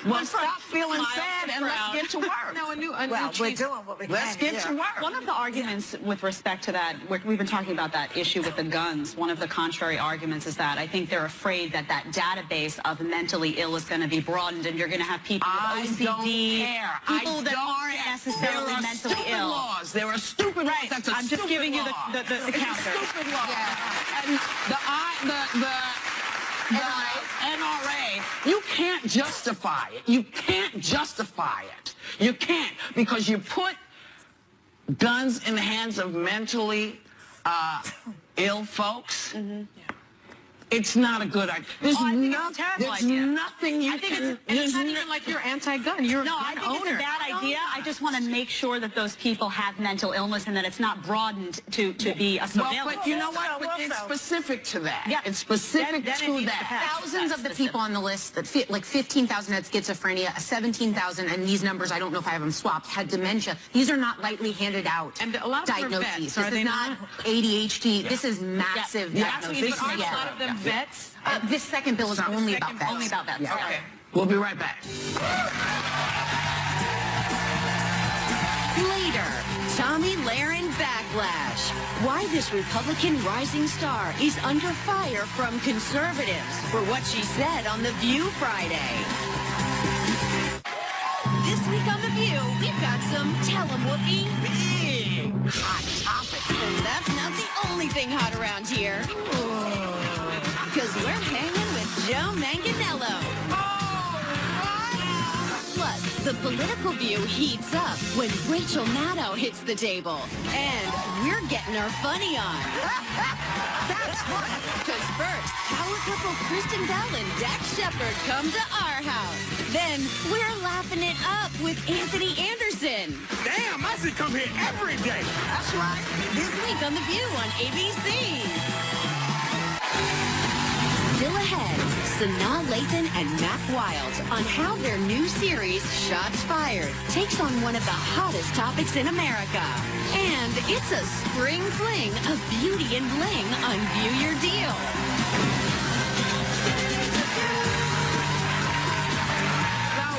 Well, stop feeling sad and let's get to work. No, we're doing what we can. Let's get to work. One of the arguments with respect to that, we've been talking about that issue with the guns. One of the contrary arguments is that I think they're afraid that that database of mentally ill is going to be broadened, and you're going to have people with OCD, people that aren't necessarily mentally ill. Laws. There are stupid laws. That's a I'm just giving you the counter. Stupid law. Yeah. And the NRA, you can't justify it. You can't justify it. You can't, because you put guns in the hands of mentally ill folks. Mm-hmm. It's not a good idea. There's nothing you can... It's not even like you're anti-gun. You're No, I think it's a bad idea. I just want to make sure that those people have mental illness and that it's not broadened to be a surveillance. Well, but you know what? It's specific to that. Yeah. It's specific to that. Thousands of the people on the list, that like 15,000 had schizophrenia, 17,000, and these numbers, I don't know if I have them swapped, had dementia. These are not lightly handed out and a lot of diagnoses. Vets, are this is not ADHD. Yeah. This is massive diagnosis. But aren't a lot of them vets? This second bill is only about vets. Only about vets. Yeah. Okay. We'll be right back. Later, Tommy Lahren backlash. Why this Republican rising star is under fire from conservatives for what she said on The View Friday. This week on The View, we've got some tell 'em Whoopi big hot topics. And that's not the only thing hot around here. Because we're hanging with Joe Manganiello. Plus, the political view heats up when Rachel Maddow hits the table. And we're getting our funny on. Because first, power couple Kristen Bell and Dax Shepard come to our house. Then, we're laughing it up with Anthony Anderson. Damn, I should come here every day. That's right. This week on The View on ABC. Still ahead, Sanaa, Lathan, and Mack on how their new series, Shots Fired, takes on one of the hottest topics in America. And it's a spring fling of beauty and bling on View Your Deal.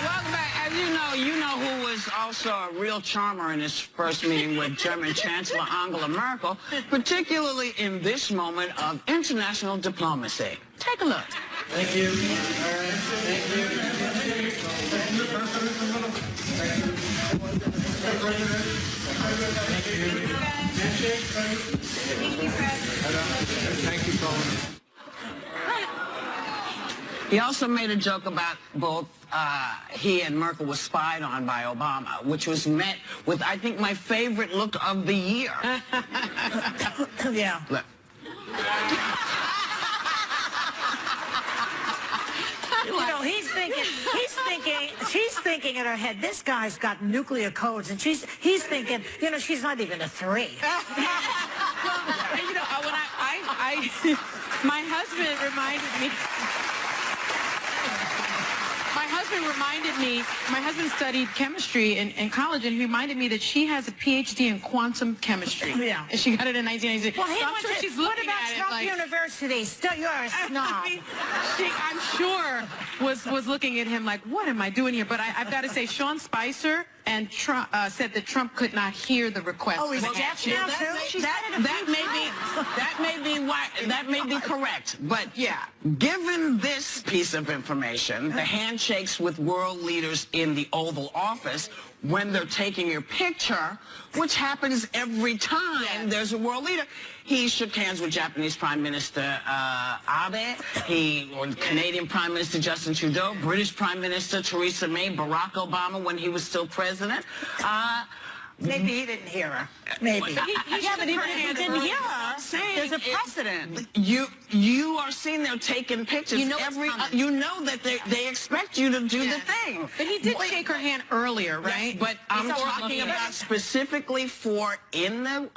Welcome back. As you know who was also a real charmer in his first meeting with German Chancellor Angela Merkel, particularly in this moment of international diplomacy. Take a look. Thank you. All right. Thank you. Thank you, President. Thank you. Thank you, President. He also made a joke about both he and Merkel were spied on by Obama, which was met with, I think, my favorite look of the year. Yeah. Look. You know, she's thinking in her head, this guy's got nuclear codes, and he's thinking, you know, she's not even a 3. You know, when my husband studied chemistry in college, and he reminded me that she has a PhD in quantum chemistry. Yeah. And she got it in 1986. Well, so I'm sure she's what looking about at Trump it like, University? You're a snob. I mean, I'm sure was looking at him like, what am I doing here? But I've got to say, Sean Spicer and Trump said that Trump could not hear the request. Oh, he's deaf now too? That may be correct, but yeah, given this piece of information, the handshakes with world leaders in the Oval Office when they're taking your picture, which happens every time there's a world leader. He shook hands with Japanese Prime Minister Abe, or Canadian Prime Minister Justin Trudeau, British Prime Minister Theresa May, Barack Obama when he was still president. Maybe he didn't hear her. Maybe. Yeah, but even if he didn't hear her, there's a precedent. You are seen there taking pictures. You know you know that they expect you to do the thing. But he did shake her hand earlier, right? Yes, but I'm talking about specifically for in the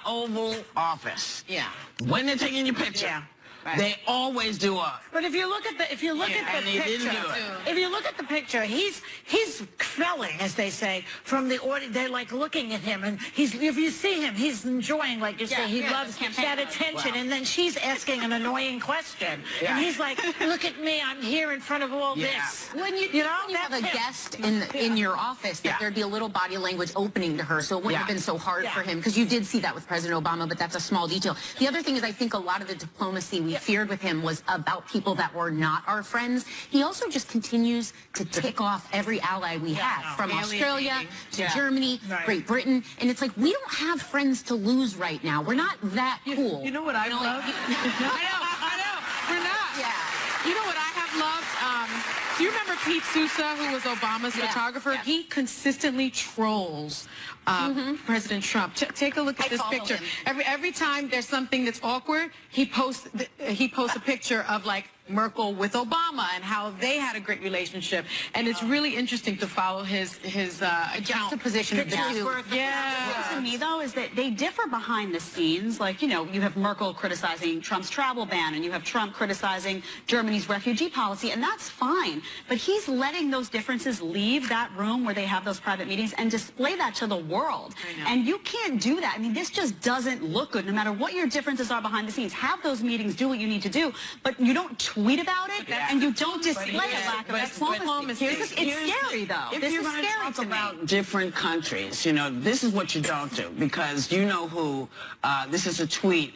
Oval Office. Yeah. When they're taking your picture. Yeah. They always do a. But if you look at the and he picture, didn't do it. if you look at the picture, he's felling, as they say, from the audience. They're like looking at him, and if you see him, he's enjoying, like you say, he loves that attention. And then she's asking an annoying question, and he's like, "Look at me, I'm here in front of all this." When you have a guest in your office, that there'd be a little body language opening to her, so it wouldn't have been so hard for him, because you did see that with President Obama, but that's a small detail. The other thing is, I think a lot of the diplomacy we feared with him was about people that were not our friends. He also just continues to tick off every ally we have, from Australia to Germany, Great Britain, and it's like, we don't have friends to lose right now. We're not that cool. You know what I love? I know. We're not. Yeah. You know what I have loved? Do you remember Pete Sousa, who was Obama's photographer? Yeah. He consistently trolls President Trump. Take a look at this picture. Him. Every time there's something that's awkward, he posts a picture of like Merkel with Obama and how they had a great relationship. And it's really interesting to follow his account. Juxtaposition of the two. Yeah. To me, though, is that they differ behind the scenes. Like, you know, you have Merkel criticizing Trump's travel ban, and you have Trump criticizing Germany's refugee policy, and that's fine. But he's letting those differences leave that room where they have those private meetings and display that to the world. And you can't do that. I mean, this just doesn't look good, no matter what your differences are behind the scenes. Have those meetings, do what you need to do, but you don't tweet about it, and you don't display a lack of diplomacy. It's scary, though. If you're going to talk about different countries, you know, this is what you don't do, because you know who, this is a tweet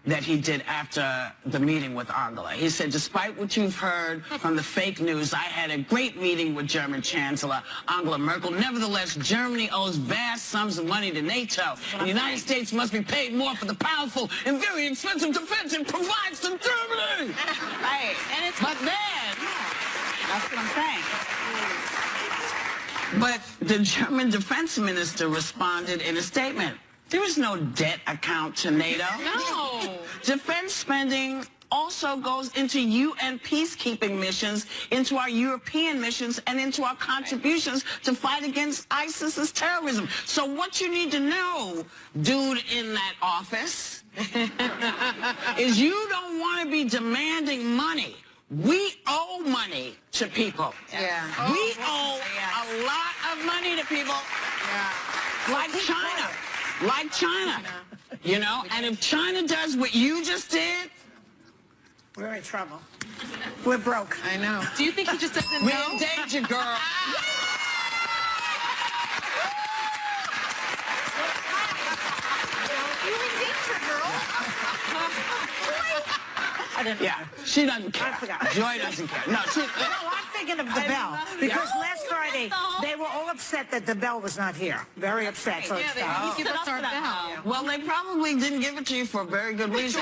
that he did after the meeting with Angela. He said, "Despite what you've heard from the fake news, I had a great meeting with German Chancellor Angela Merkel. Nevertheless, Germany owes vast sums of money to NATO. And the United States must be paid more for the powerful and very expensive defense it provides to Germany." Right. And it's, but then, that's what I'm saying. But the German defense minister responded in a statement. There is no debt account to NATO. No. Defense spending also goes into UN peacekeeping missions, into our European missions, and into our contributions to fight against ISIS's terrorism. So what you need to know, dude in that office, is you don't want to be demanding money. We owe money to people. Yeah. We owe a lot of money to people. Like China. Like China, you know, and if China does what you just did, We're in trouble. We're broke. I know. Do you think he just doesn't we're know? in danger, girl. I didn't. Yeah, she doesn't care. I forgot. Joy doesn't care. No, she. No, I'm thinking of the bell, because last Friday they were all upset that the bell was not here. Very upset. So Yeah, they give us our bell. Well, they probably didn't give it to you for a very good reason.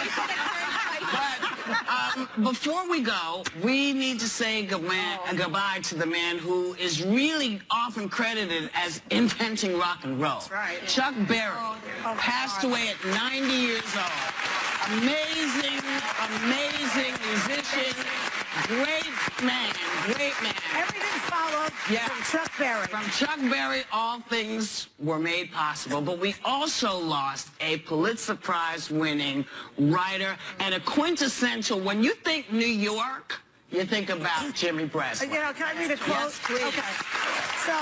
But before we go, we need to say goodbye to the man who is really often credited as inventing rock and roll. That's right. Chuck Berry passed away at 90 years old. Amazing musician, great man. everything followed from Chuck Berry. From Chuck Berry, all things were made possible. But we also lost a Pulitzer Prize winning writer and a quintessential, when you think New York, you think about Jimmy Breslin. You know, can I read a quote? Yes, please. Okay. So,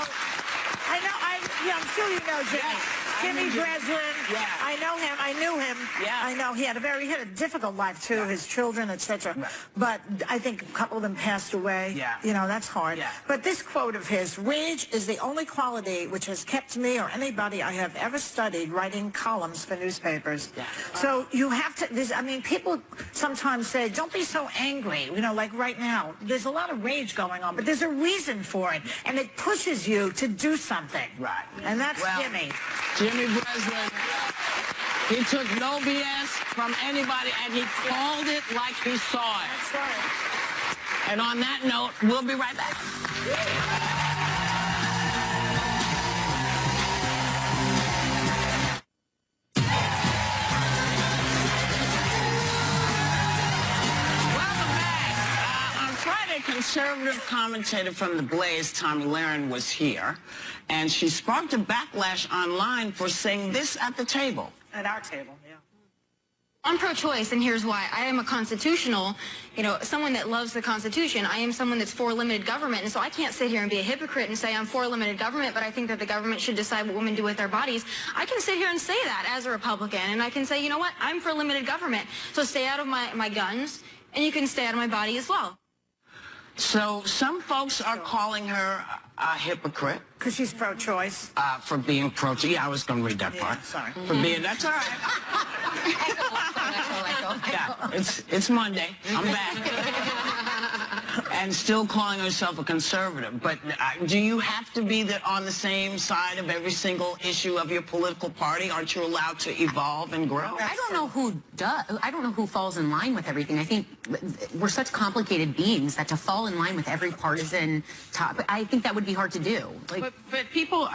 I'm sure you know Jimmy. Jimmy Breslin. Yeah. I know him. I knew him. Yeah. I know he had a difficult life too. His children, etc. Right. But I think a couple of them passed away. Yeah. You know, that's hard. Yeah. But this quote of his: "Rage is the only quality which has kept me or anybody I have ever studied writing columns for newspapers." Yeah. So you have to. I mean, people sometimes say, "Don't be so angry." You know, like right now, there's a lot of rage going on, but there's a reason for it, and it pushes you to do something. Right. And that's Jimmy. Jimmy Breslin, he took no BS from anybody, and he called it like he saw it. That's right. And on that note, we'll be right back. Conservative commentator from The Blaze, Tommy Lahren, was here, and she sparked a backlash online for saying this at the table. At our table, yeah. I'm pro-choice, and here's why. I am a constitutional, someone that loves the Constitution. I am someone that's for limited government, and so I can't sit here and be a hypocrite and say I'm for limited government, but I think that the government should decide what women do with their bodies. I can sit here and say that as a Republican, and I can say, you know what, I'm for limited government, so stay out of my guns, and you can stay out of my body as well. So some folks are calling her a hypocrite. Because she's pro-choice. For being pro-choice. Yeah, I was going to read that part. Sorry. For being, that's all right. Yeah, it's Monday. I'm back. And still calling herself a conservative. But do you have to be on the same side of every single issue of your political party? Aren't you allowed to evolve and grow? I don't know who does. I don't know who falls in line with everything. I think we're such complicated beings that to fall in line with every partisan topic, I think that would be hard to do. But people,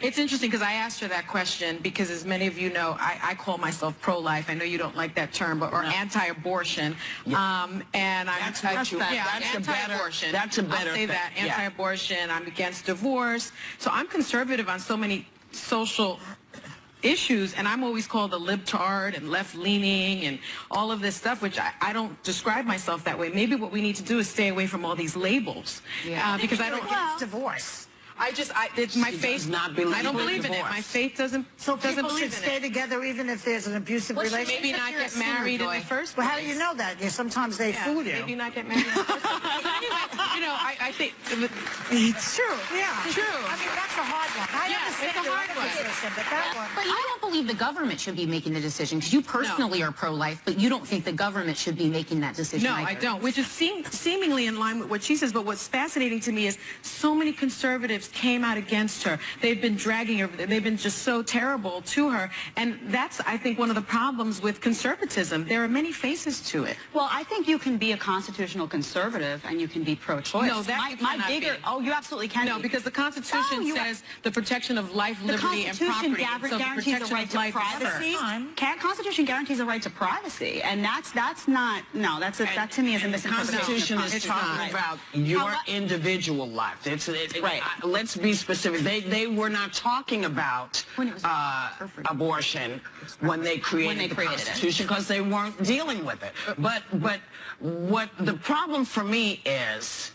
it's interesting because I asked her that question because, as many of you know, I call myself pro-life. I know you don't like that term, or anti-abortion. Yeah. And that's anti-abortion. That's a better I'll say thing. that. Anti-abortion. I'm against divorce. So I'm conservative on so many social issues, and I'm always called a libtard and left-leaning and all of this stuff, which I don't describe myself that way. Maybe what we need to do is stay away from all these labels. Yeah. Because I don't... divorce. It's my faith. I don't believe in it. My faith doesn't. So doesn't people should believe in stay it. together even if there's an abusive relationship? Maybe not get married in the first place. Well, how do you know that? Sometimes they fool you. Maybe not get married in the first place. But anyway, I think It's true. Yeah. True. I mean, that's a hard one. I understand it's a your hard other one. position, but that one. But I don't believe the government should be making the decision, because you personally are pro-life, but you don't think the government should be making that decision. No, either. I don't, which is seemingly in line with what she says. But what's fascinating to me is so many conservatives came out against her. They've been dragging her. They've been just so terrible to her. And that's, I think, one of the problems with conservatism. There are many faces to it. Well, I think you can be a constitutional conservative and you can be pro-choice. No, that you cannot be. Oh, you absolutely can. No, because the Constitution says the protection of life, liberty, and The property. Constitution So the guarantees a protection right of to life is privacy. first. Constitution guarantees a right to privacy, and that's not. No, that to me is a The misinterpretation. Constitution is talking about your individual life. Right. Let's be specific. They were not talking about abortion when they created the Constitution, because they weren't dealing with it. But what the problem for me is,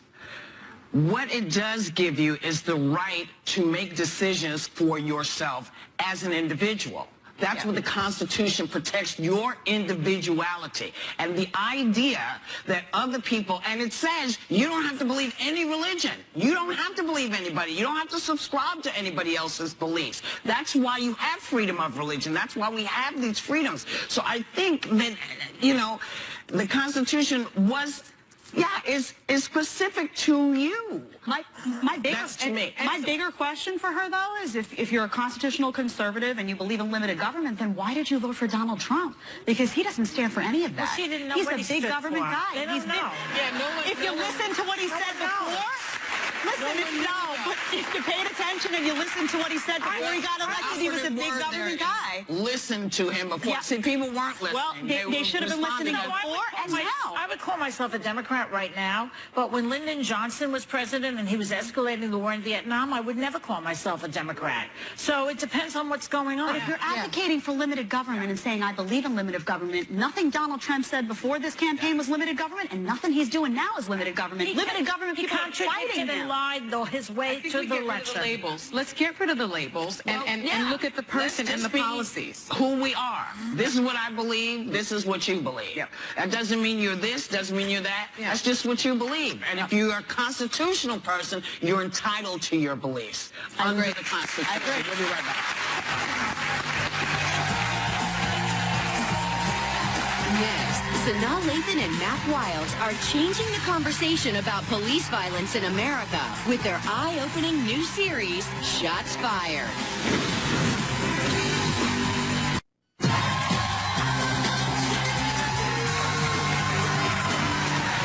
what it does give you is the right to make decisions for yourself as an individual. That's what the Constitution protects, your individuality. And the idea that other people, and it says you don't have to believe any religion. You don't have to believe anybody. You don't have to subscribe to anybody else's beliefs. That's why you have freedom of religion. That's why we have these freedoms. So I think that, the Constitution is specific to you. My bigger question for her, though, is if you're a constitutional conservative and you believe in limited government, then why did you vote for Donald Trump? Because he doesn't stand for any of that. Well, she didn't know He's what a he big stood government for. guy. They don't know. If you listen to what he said before, if you paid attention and you listened to what he said before he got elected, he was a big government guy. Listen to him before. Yeah. See, people weren't listening. Well, they should have been listening before and now. I would call myself a Democrat right now, but when Lyndon Johnson was president and he was escalating the war in Vietnam, I would never call myself a Democrat. So it depends on what's going on. But if you're advocating for limited government and saying, I believe in limited government, nothing Donald Trump said before this campaign was limited government, and nothing he's doing now is limited government. Limited government, people are fighting and lied his way to the election. Labels. Let's get rid of the labels and look at the person and the policies. Who we are. This is what I believe. This is what you believe. Yep. That doesn't mean you're this. Doesn't mean you're that. Yep. That's just what you believe. And if you're a constitutional person, you're entitled to your beliefs under the Constitution. I agree. We'll be right back. Next, Sanaa Lathan and Mack Wiles are changing the conversation about police violence in America with their eye-opening new series, Shots Fired.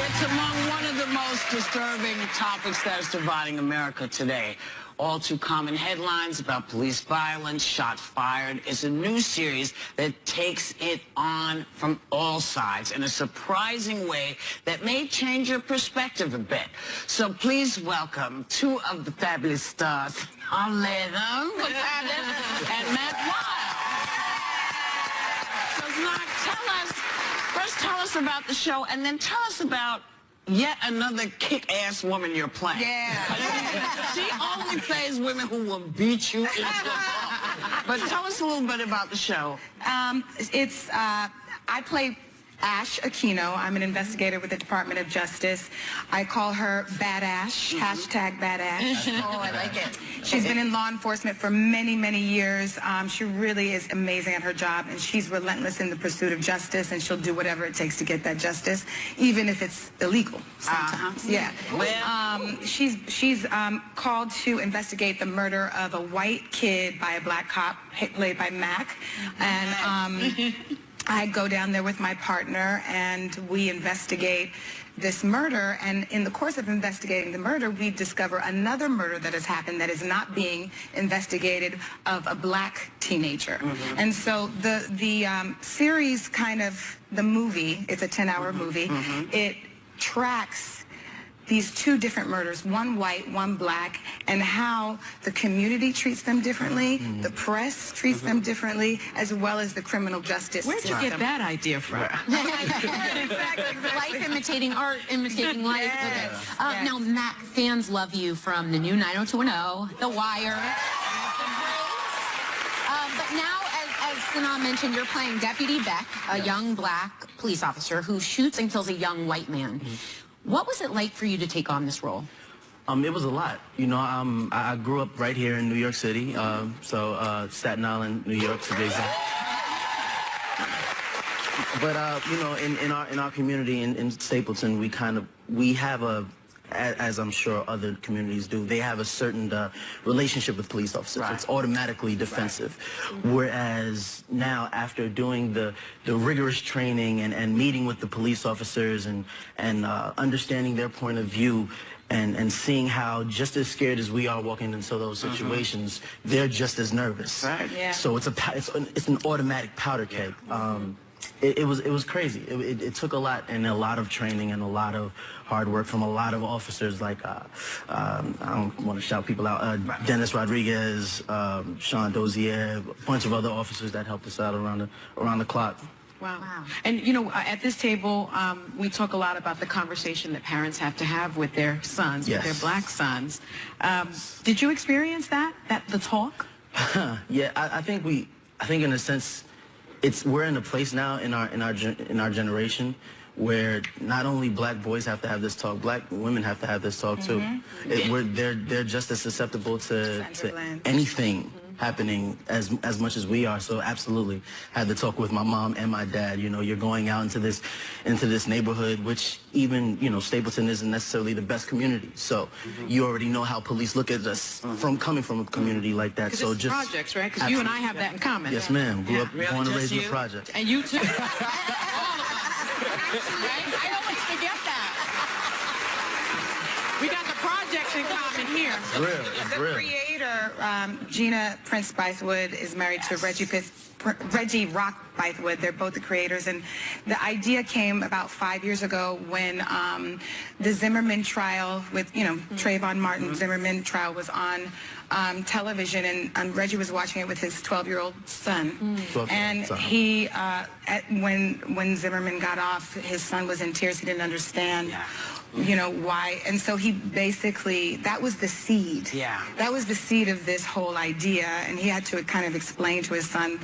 It's among one of the most disturbing topics that is dividing America today. All too common headlines about police violence. Shots Fired is a new series that takes it on from all sides in a surprising way that may change your perspective a bit. So please welcome two of the fabulous stars, Lathan, and Mack Wiles. So Mack, tell tell us about the show, and then tell us about yet another kick-ass woman you're playing. Yeah. She only plays women who will beat you into a ball. But tell us a little bit about the show. I play Ash Aquino. I'm an investigator with the Department of Justice. I call her Bad Ash, hashtag Bad Ash. Oh, I like it. She's been in law enforcement for many, many years. She really is amazing at her job, and she's relentless in the pursuit of justice, and she'll do whatever it takes to get that justice, even if it's illegal sometimes. Yeah. She's called to investigate the murder of a white kid by a black cop, played by Mack, and I go down there with my partner, and we investigate this murder, and in the course of investigating the murder, we discover another murder that has happened that is not being investigated, of a black teenager. And so the series, kind of the movie, it's a 10-hour movie, it tracks these two different murders, one white, one black, and how the community treats them differently, the press treats them differently, as well as the criminal justice Where'd you get that idea from? Life imitating art, imitating life. Yes, Okay. Now, Mack, fans love you from the new 90210, The Wire. But now, as Sanaa mentioned, you're playing Deputy Beck, a young black police officer who shoots and kills a young white man. What was it like for you to take on this role? It was a lot. You know, I grew up right here in New York City, Staten Island, New York to be exact. But you know, in our community in Stapleton, we have a, as I'm sure other communities do, they have a certain relationship with police officers. Right. It's automatically defensive. Right. Whereas now, after doing the rigorous training and meeting with the police officers and understanding their point of view, and seeing how just as scared as we are walking into those situations, they're just as nervous. Right. Yeah. So it's an automatic powder keg. It was crazy. It took a lot, and a lot of training and a lot of hard work from a lot of officers, like I don't want to shout people out, Dennis Rodriguez, Sean Dozier, a bunch of other officers that helped us out around the clock. Wow. And, you know, at this table, we talk a lot about the conversation that parents have to have with their sons, with their black sons. Did you experience that the talk? Yeah, I think in a sense, we're in a place now in our generation where not only black boys have to have this talk, black women have to have this talk too. They're just as susceptible to anything happening as much as we are. So absolutely had to talk with my mom and my dad. You know, you're going out into this neighborhood, which even, you know, Stapleton isn't necessarily the best community. So you already know how police look at us coming from a community like that. So just projects, right? Because you and I have that in common. Yes, ma'am. Grew up, born and raised in the project. And you too. All of us. Right? I always forget that. We got the projects in common here. It's real. It's the real. Creator, Gina Prince Bythewood, is married to Reggie Rock Bythewood. They're both the creators, and the idea came about 5 years ago when the Zimmerman trial with, you know, Trayvon Martin Zimmerman trial was on television, and Reggie was watching it with his 12-year-old son. And he, when Zimmerman got off, his son was in tears. He didn't understand. You know, why? And so he basically, that was the seed. Yeah. That was the seed of this whole idea, and he had to kind of explain to his son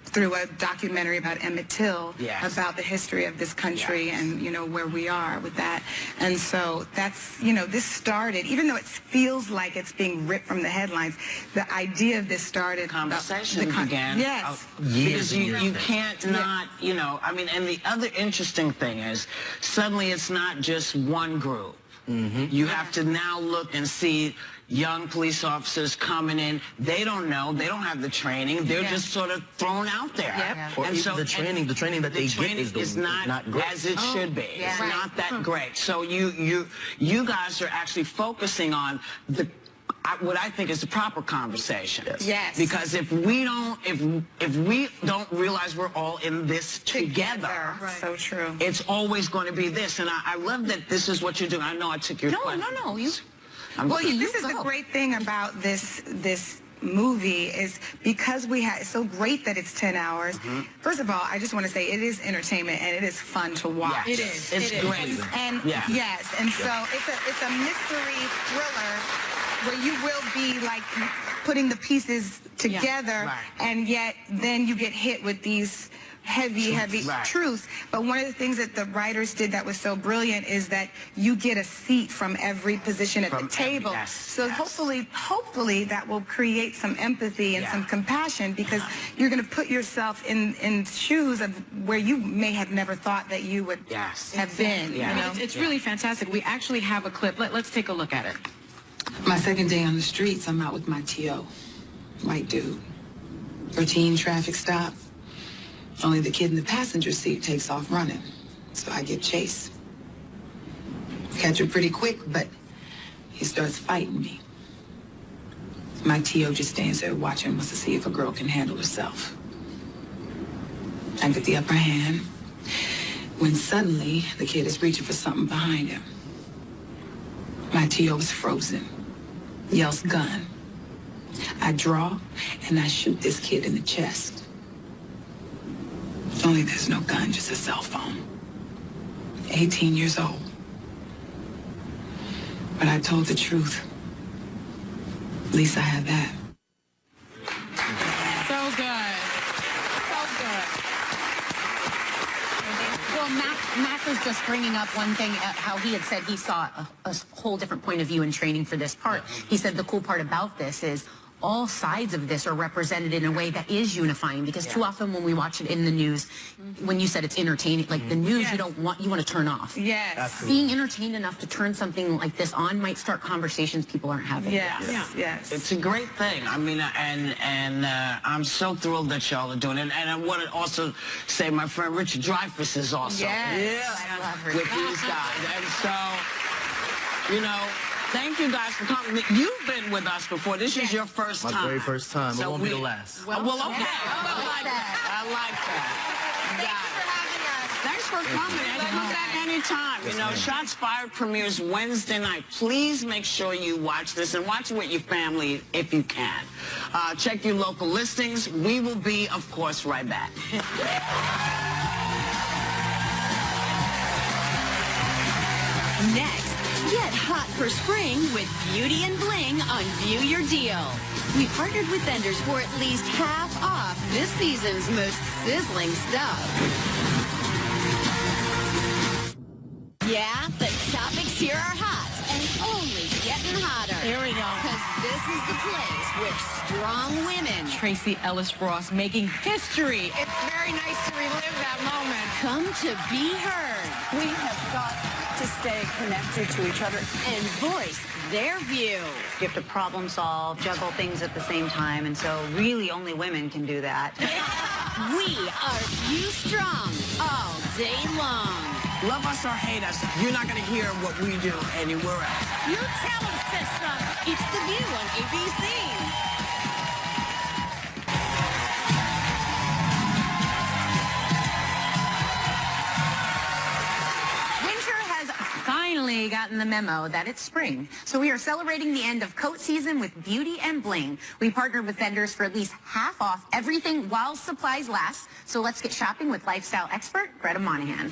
through a documentary about Emmett Till, about the history of this country and, you know, where we are with that. And so that's, you know, this started, even though it feels like it's being ripped from the headlines, the idea of this started. Conversation began. Yes. Because you can't not, you know, I mean, and the other interesting thing is, suddenly it's not just one group. You have to now look and see young police officers coming in. They don't know. They don't have the training. They're just sort of thrown out there. Or and so the training that they get is not great. As it should be. It's not that great. So you guys are actually focusing on what I think is the proper conversation. Yes. Because if we don't realize we're all in this together, so true. It's always going to be this. And I love that this is what you're doing. I know I took your question. No. This is the great thing about this movie is because it's so great that it's 10 hours. First of all, I just want to say it is entertainment and it is fun to watch. Yes. It's great. And yes, and so it's a mystery thriller where you will be like putting the pieces together, and yet then you get hit with these heavy truths. But one of the things that the writers did that was so brilliant is that you get a seat from every position at the table. So hopefully that will create some empathy and some compassion, because you're going to put yourself in shoes of where you may have never thought that you would have been. Yeah. You know? It's really fantastic. We actually have a clip. Let's take a look at it. My second day on the streets, I'm out with my T.O., white dude. Routine traffic stop. Only the kid in the passenger seat takes off running, so I get chased. Catch him pretty quick, but he starts fighting me. My T.O. just stands there watching us to see if a girl can handle herself. I get the upper hand when suddenly the kid is reaching for something behind him. My T.O. is frozen, yells gun. I draw and I shoot this kid in the chest. Only there's no gun, just a cell phone. 18 years old. But I told the truth. At least I had that. So good. So good. Well, Mack was just bringing up one thing, how he had said he saw a whole different point of view in training for this part. He said the cool part about this is all sides of this are represented in a way that is unifying, because too often when we watch it in the news, when you said it's entertaining, like the news, you want to turn off. Yes. Absolutely. Being entertained enough to turn something like this on might start conversations people aren't having. Yes. It's a great thing. I mean, and I'm so thrilled that y'all are doing it. And I want to also say my friend Richard Dreyfuss is also I love her. with these guys. And so, you know, thank you guys for coming. You've been with us before. This is your first time. My very first time. So it won't be the last. Well, okay. I like that. Thanks for coming. And come back anytime. You know, Shots Fired premieres Wednesday night. Please make sure you watch this and watch it with your family if you can. Check your local listings. We will be, of course, right back. Next, get hot for spring with Beauty and Bling on View Your Deal. We partnered with vendors for at least half off this season's most sizzling stuff. Yeah, the topics here are hot and only getting hotter. Here we go. Because this is the place with strong women. Tracee Ellis Ross making history. It's very nice to relive that moment. Come to be heard. We have got to stay connected to each other and voice their view. You have to problem solve, juggle things at the same time, and so really only women can do that. We are View Strong all day long. Love us or hate us, you're not going to hear what we do anywhere else. You tell them, sister. It's The View on ABC. Finally gotten the memo that it's spring. So we are celebrating the end of coat season with Beauty and Bling. We partnered with vendors for at least half off everything while supplies last. So let's get shopping with lifestyle expert Greta Monahan.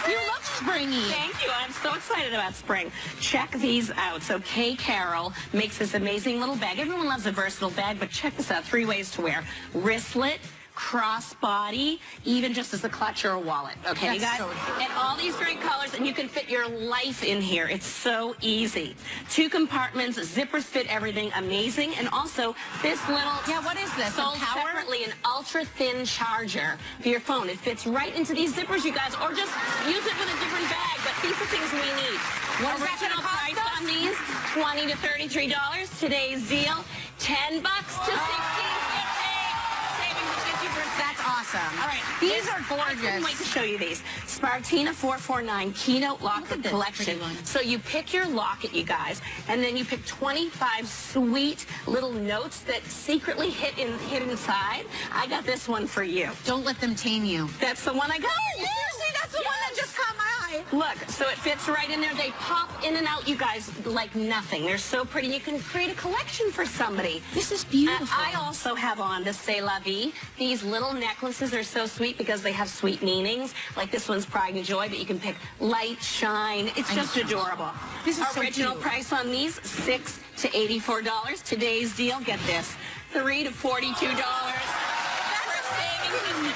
You look springy. Thank you. I'm so excited about spring. Check these out. So Kay Carroll makes this amazing little bag. Everyone loves a versatile bag, but check this out. 3 ways to wear. Wristlet, crossbody, even just as a clutch or a wallet. Okay, you guys? And all these great colors, and you can fit your life in here. It's so easy. 2 compartments, zippers fit everything, amazing. And also this little, what is this? Sold separately, an ultra-thin charger for your phone. It fits right into these zippers, you guys, or just use it with a different bag. But these are things we need. What is that Original gonna price cost on these, $20 to $33. Today's deal, $10 to $16. That's awesome. All right. These are gorgeous. I couldn't wait to show you these. Spartina 449 Keynote Locket Collection. So you pick your locket, you guys, and then you pick 25 sweet little notes that secretly hit inside. I got this one for you. Don't let them tame you. That's the one I got. Seriously, that's the one that just caught my eye. Hi. Look, so it fits right in there. They pop in and out, you guys, like nothing. They're so pretty. You can create a collection for somebody. This is beautiful. I also have on the C'est La Vie. These little necklaces are so sweet because they have sweet meanings. Like this one's Pride and Joy, but you can pick light, shine. It's just adorable. This is so Original cute. price on these, $6 to $84. Today's deal, get this, $3 to $42. We're saving 50%.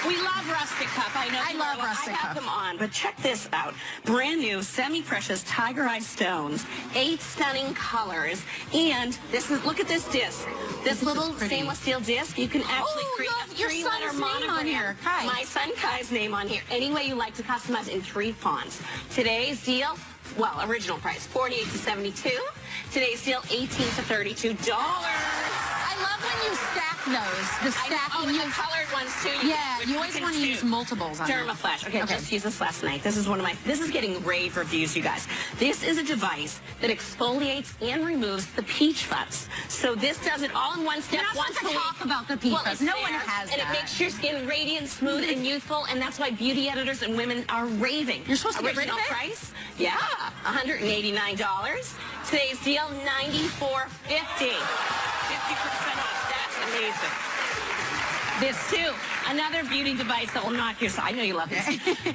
We love Rustic Cup. I know. I love Rustic I have Cup. them on, but check this out. Brand new, semi-precious tiger eye stones, 8 stunning colors, and this is, look at this disc. This little stainless steel disc, you can actually create a your 3-letter son's name monogram. on here. Kai. My son Kai's name on here. Any way you like to customize in 3 fonts. Today's deal, well, original price, $48 to $72. Today's deal, $18 to $32. I love when you stack those. The stacking. Oh, the colored ones too. You always want to use multiples on them. Dermaflash. Okay, just used this last night. This is this is getting rave reviews, you guys. This is a device that exfoliates and removes the peach fuzz. So this does it all in one step. You're not once supposed to a week. talk about the peach fuzz. It's No there, one has and that. it makes your skin radiant, smooth, and youthful, and that's why beauty editors and women are raving. You're supposed to get rid of Original it? price? Yeah, $189. Today's deal, $94.50. 50% off. That's amazing. This too, another beauty device that will knock your side. I know you love this.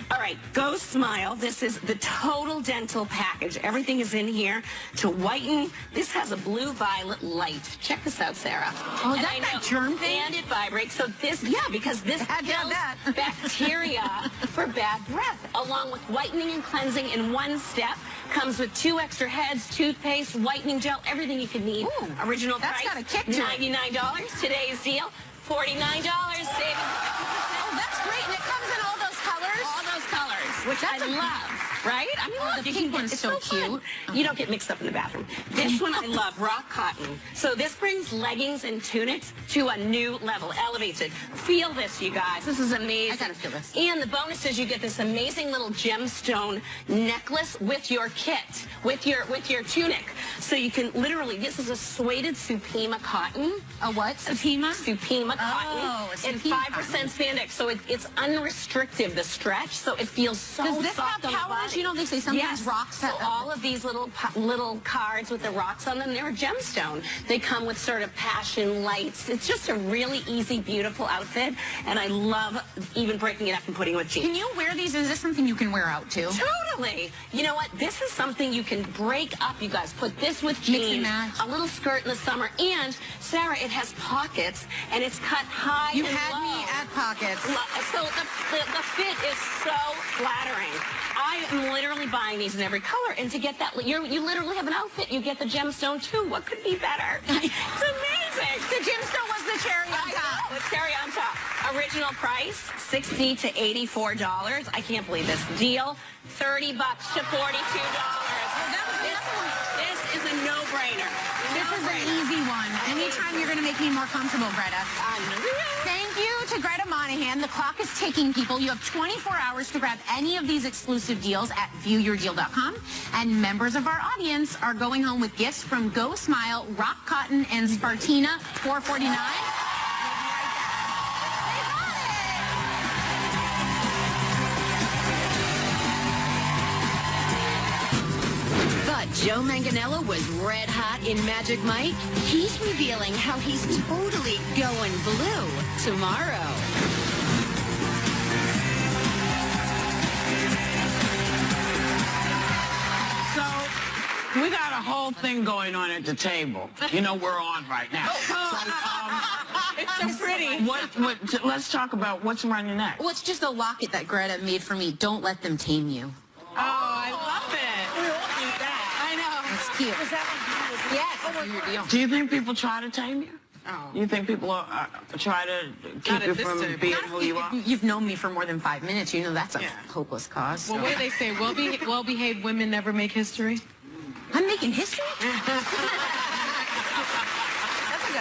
All right, Go Smile. This is the total dental package. Everything is in here to whiten. This has a blue-violet light. Check this out, Sarah. Oh, is that that germ thing? And it vibrates. So this, because this kills bacteria for bad breath, along with whitening and cleansing in one step. Comes with 2 extra heads, toothpaste, whitening gel, everything you can need. Ooh, Original that's price, got a kick to it. $99. Today's deal, $49. Savings 50%. Oh, that's great. And it comes in all those colors? All those colors, which I love. Right? I mean, look, the you pink can get, one's it's so fun. cute. You don't get mixed up in the bathroom. This one I love, rock cotton. So this brings leggings and tunics to a new level, elevates it. Feel this, you guys. This is amazing. I gotta feel this. And the bonus is you get this amazing little gemstone necklace with your kit, with your tunic. So you can literally, this is a suede Supima cotton. A what? Supima? Supima cotton. Oh, a It's Supima 5% cotton. spandex, so it's unrestrictive, the stretch, so it feels so Does this soft have on the powers? body. You know, they say sometimes Yes. rocks So have... all of these little cards with the rocks on them, they're a gemstone. They come with sort of passion lights. It's just a really easy, beautiful outfit, and I love even breaking it up and putting it with jeans. Can you wear these? Is this something you can wear out too? Totally. You know what? This is something you can break up, you guys. Put this with Mix and jeans, match. a little skirt in the summer, and Sarah, it has pockets, and it's cut high You and had low. me at pockets. So the fit is so flattering. I am literally buying these in every color, and to get that, you literally have an outfit. You get the gemstone too. What could be better? It's amazing. The gemstone was the cherry on top. The cherry on top. Original price, $60 to $84. I can't believe this deal. $30 to $42. This is a no-brainer. This is an easy one. Anytime you're going to make me more comfortable, Greta. Thank you to Greta Monahan. The clock is ticking, people. You have 24 hours to grab any of these exclusive deals at viewyourdeal.com. And members of our audience are going home with gifts from Go Smile, Rock Cotton, and Spartina, $4.49. But Joe Manganiello was red hot in Magic Mike. He's revealing how he's totally going blue tomorrow. So, we got a whole thing going on at the table. You know, we're on right now. It's so pretty. Let's talk about what's around your neck. Well, it's just a locket that Greta made for me. Don't let them tame you. Oh, I love it. We all need that. I know. It's cute. Is that Yes. Your deal. Do you think people try to tame you? Oh. You think people try to keep Not you at this from time. being Not who if you are? You've known me for more than 5 minutes. You know that's a Yeah. hopeless cause. Well, what do they say? Well-behaved women never make history? I'm making history? That's a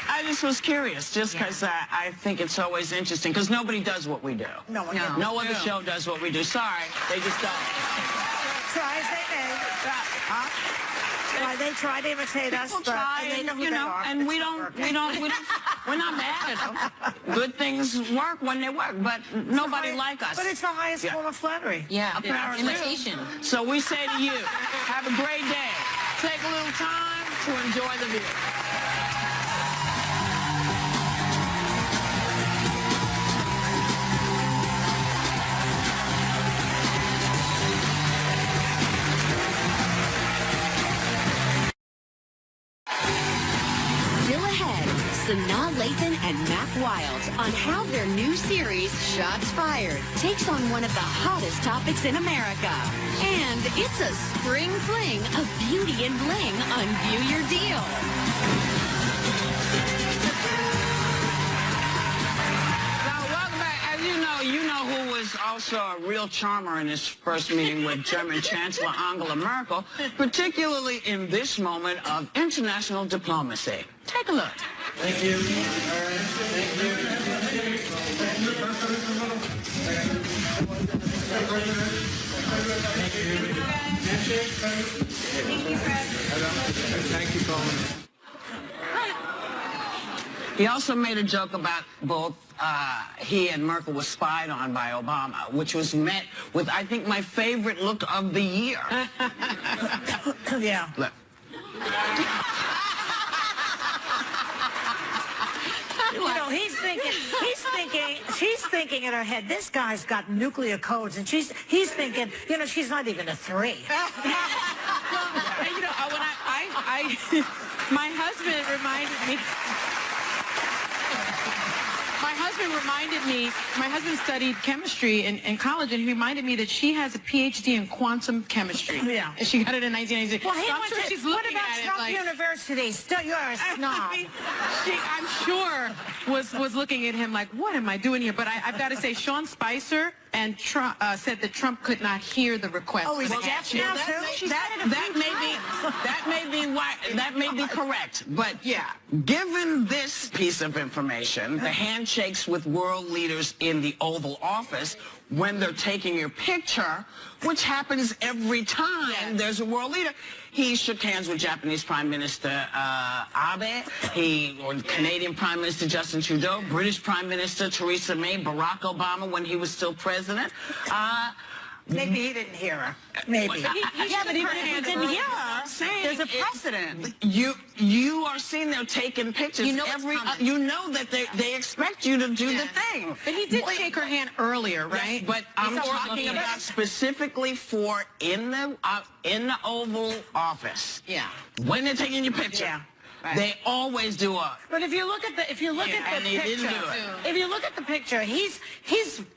I just was curious, just because I think it's always interesting, because nobody does what we do. No other show does what we do. Sorry, they just don't. Try as they may. They try to imitate us, People but try, they know who you they know, are. and we're not mad at them. Good things work when they work, but nobody like us. But it's the highest form of flattery. Yeah, Apparently. imitation. So we say to you, have a great day. Take a little time to enjoy the view. Still ahead, Sanaa, Lathan, and Mack on how their new series, Shots Fired, takes on one of the hottest topics in America. And it's a spring fling of beauty and bling on View Your Deal. Now, welcome back. As you know who was also a real charmer in his first meeting with German Chancellor Angela Merkel, particularly in this moment of international diplomacy. Take a look. Thank you. All right. Thank you. Thank you, Colin. He also made a joke about both he and Merkel were spied on by Obama, which was met with, I think, my favorite look of the year. Yeah. Look. You know, she's thinking in her head, this guy's got nuclear codes, and he's thinking, you know, she's not even a 3. And, you know, when my husband reminded me. My husband studied chemistry in college, and he reminded me that she has a PhD in quantum chemistry. Yeah. And she got it in 1996. Well, so I'm sure she's what looking about at Trump it like, University? Still, you're a snob. she, I'm sure, was looking at him like, what am I doing here? But I've got to say, Sean Spicer and Trump said that Trump could not hear the request. Oh, he's for deaf action. now, too? That may be correct, but yeah, given this piece of information, the handshakes with world leaders in the Oval Office when they're taking your picture, which happens every time there's a world leader. He shook hands with Japanese Prime Minister Abe, or Canadian Prime Minister Justin Trudeau, British Prime Minister Theresa May, Barack Obama when he was still president. Maybe he didn't hear her. Maybe. Yeah, but even if he didn't hear her, there's a precedent. You are seen there taking pictures. You know you know that they expect you to do the thing. But he did shake her hand earlier, right? Yes, but I'm talking about specifically for in the Oval Office. Yeah. When they're taking your picture. Yeah. Right. They always do a. But if you look at the and he didn't do it. if you look at the picture, he's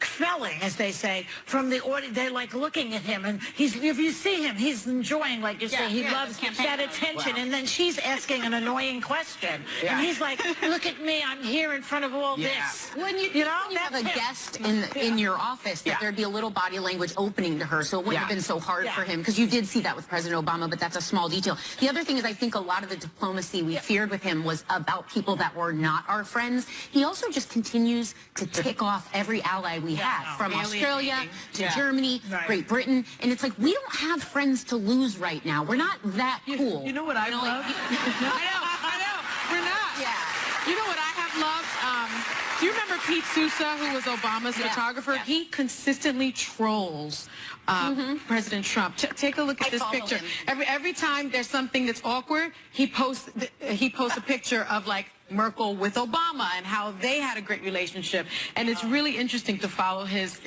felling, as they say, from the audience. They're like looking at him, and if you see him, he's enjoying, like you say, he loves that attention. And then she's asking an annoying question, and he's like, "Look at me, I'm here in front of all this." When you have a guest in your office, that there'd be a little body language opening to her, so it wouldn't have been so hard for him, because you did see that with President Obama, but that's a small detail. The other thing is, I think a lot of the diplomacy we feared with him was about people that were not our friends. He also just continues to tick off every ally we have, from Australia to Germany, Great Britain, and it's like, we don't have friends to lose right now. We're not that cool. You know what I love? I know. We're not. Yeah. You know what I have loved? Do you remember Pete Sousa, who was Obama's photographer? Yeah. He consistently trolls President Trump. Take a look at this picture. Every time there's something that's awkward, he posts a picture of, like, Merkel with Obama and how they had a great relationship, and it's really interesting to follow his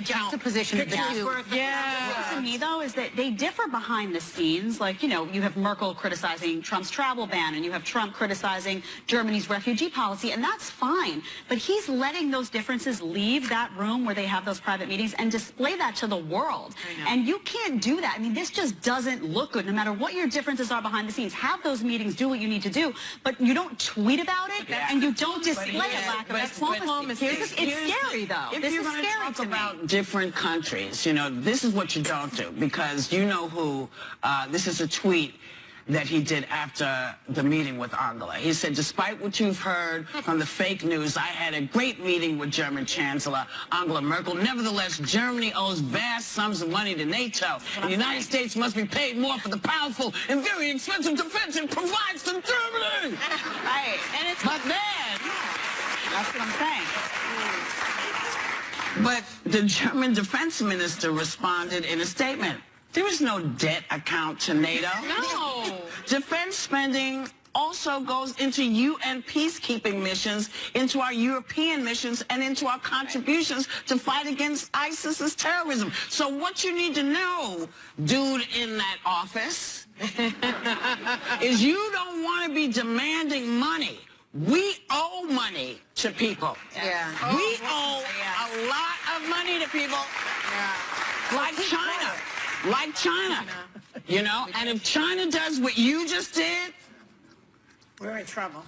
juxtaposition of the two. Yeah. To me, though, is that they differ behind the scenes. Like, you know, you have Merkel criticizing Trump's travel ban, and you have Trump criticizing Germany's refugee policy, and that's fine. But he's letting those differences leave that room where they have those private meetings and display that to the world. And you can't do that. I mean, this just doesn't look good. No matter what your differences are behind the scenes, have those meetings, do what you need to do, but you don't tweet about it, and you don't display a lack of diplomacy. It's scary, though. If you're going to talk about different countries, you know, this is what you don't do, because you know who, this is a tweet that he did after the meeting with Angela. He said, despite what you've heard from the fake news, I had a great meeting with German Chancellor Angela Merkel. Nevertheless, Germany owes vast sums of money to NATO. The United States must be paid more for the powerful and very expensive defense it provides to Germany. Right. And it's But then, that's what I'm saying. but the German defense minister responded in a statement. There is no debt account to NATO. No. Defense spending also goes into UN peacekeeping missions, into our European missions, and into our contributions to fight against ISIS's terrorism. So what you need to know, dude in that office, is you don't want to be demanding money. We owe money to people. Yeah. We owe a lot of money to people. Like China. Like China. You know? And if China does what you just did, We're in trouble.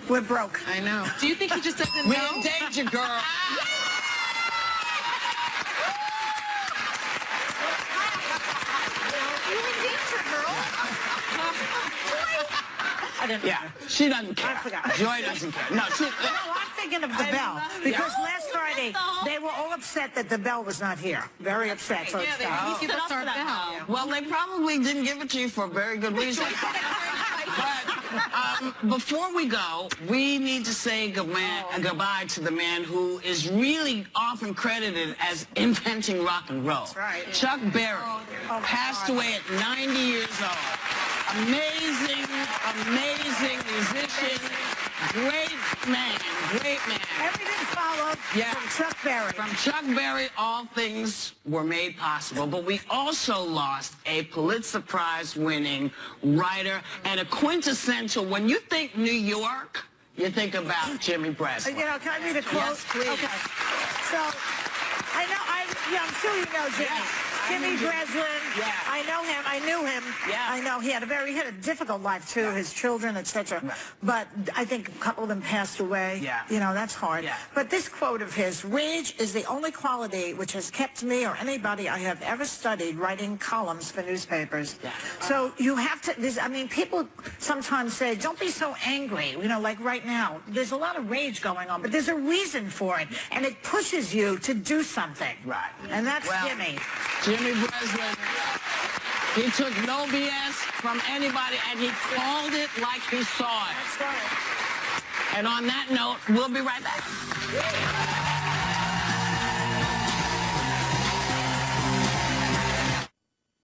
We're broke. I know. Do you think he just doesn't we're know? in danger, girl. I didn't Yeah, she doesn't care. I forgot. Joy doesn't care. No, she... No, I'm thinking of the bell. Because last Friday, they were all upset that the bell was not here. Very upset. So Yeah, they it's give us our bell. Well, they probably didn't give it to you for a very good reason. But before we go, we need to say goodbye to the man who is really often credited as inventing rock and roll. That's right. Chuck Berry passed away at 90 years old. Amazing, amazing musician. Great man, great man. Everything followed from Chuck Berry. From Chuck Berry, all things were made possible. But we also lost a Pulitzer Prize winning writer and a quintessential, when you think New York, you think about Jimmy Breslin. You know, can I read a quote? Yes, please. Okay. So, I'm sure you know Jimmy. Jimmy Breslin. Yeah. I know him. I knew him. Yeah. I know he had a difficult life too. His children, etc. But I think a couple of them passed away. Yeah. You know, that's hard. Yeah. But this quote of his: "Rage is the only quality which has kept me or anybody I have ever studied writing columns for newspapers." Yeah. So you have to. People sometimes say, "Don't be so angry." You know, like right now, there's a lot of rage going on, but there's a reason for it, and it pushes you to do something. Right. And that's Well, Jimmy. Jimmy Breslin, he took no BS from anybody, and he called it like he saw it. That's right. And on that note, we'll be right back.